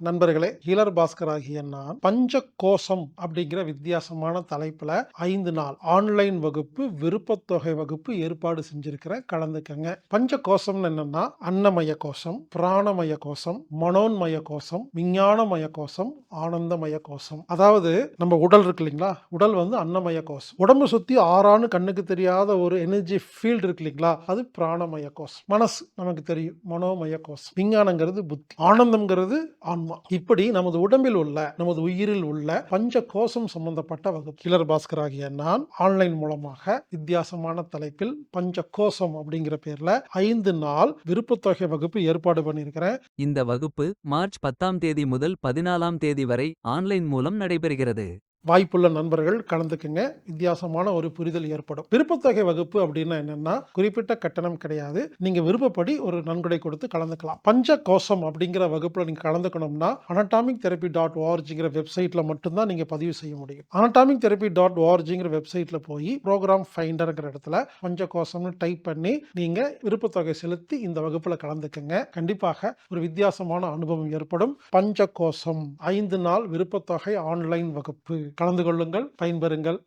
நண்பர்களே, ஹீலர் பாஸ்கர் ஆகிய நான் பஞ்சகோசம் அப்படிங்கிற வித்தியாசமான தலைப்புல 5 நாள் ஆன்லைன் வகுப்பு, விருப்பத்தொகை வகுப்பு ஏற்பாடு செஞ்சிருக்கிறேன். கலந்துக்கங்க. பஞ்சகோசம்னு என்னன்னா அன்னமய கோஷம், பிராணமய கோஷம், மனோன்மய கோஷம், விஞ்ஞானமய கோஷம், ஆனந்தமய கோஷம். அதாவது நம்ம உடல் இருக்கு இல்லைங்களா, உடல் வந்து அன்னமய கோஷம். உடம்பு சுத்தி ஆறான்னு கண்ணுக்கு தெரியாத ஒரு எனர்ஜி ஃபீல்டு இருக்கு இல்லைங்களா, அது பிராணமய கோஷம். மனசு நமக்கு தெரியும், மனோமய கோஷம். விஞ்ஞானங்கிறது புத்தி, ஆனந்தம்ங்கிறது ஆன்மா. இப்படி நமது உடம்பில் உள்ள, நமது உயிரில் உள்ள பஞ்ச கோஷம் சம்பந்தப்பட்ட வகுப்பு. ஹீலர் பாஸ்கர் ஆகிய நான் ஆன்லைன் மூலமாக வித்தியாசமான தலைப்பில் பஞ்ச கோஷம் அப்படிங்கிற பேர்ல 5 நாள் விருப்பத்தொகை வகுப்பு ஏற்பாடு பண்ணியிருக்கிறேன். இந்த வகுப்பு மார்ச் 10ஆம் தேதி முதல் 14ஆம் தேதி வரை ஆன்லைன் மூலம் நடைபெறுகிறது. வாய்ப்புள்ள நண்பர்கள் கலந்துக்குங்க. வித்தியாசமான ஒரு புரிதல் ஏற்படும். விருப்பத்தொகை வகுப்பு அப்படின்னா என்னன்னா, குறிப்பிட்ட கட்டணம் கிடையாது. நீங்க விருப்பப்படி ஒரு நன்கொடை கொடுத்து கலந்துக்கலாம். பஞ்ச கோஷம் அப்படிங்கிற வகுப்புல நீங்க கலந்துக்கணும்னா anatomictherapy.orgங்கிற வெப்சைட்ல மட்டும்தான் நீங்க பதிவு செய்ய முடியும். anatomictherapy.orgங்கிற வெப்சைட்ல போய் ப்ரோக்ராம் ஃபைண்டர்ங்கிற இடத்துல பஞ்ச கோஷம்னு டைப் பண்ணி நீங்க விருப்பத்தொகை செலுத்தி இந்த வகுப்புல கலந்துக்குங்க. கண்டிப்பாக ஒரு வித்தியாசமான அனுபவம் ஏற்படும். பஞ்ச கோஷம் 5 நாள் விருப்பத்தொகை ஆன்லைன் வகுப்பு. கலந்து கொள்ளுங்கள், பயன்பெறுங்கள்.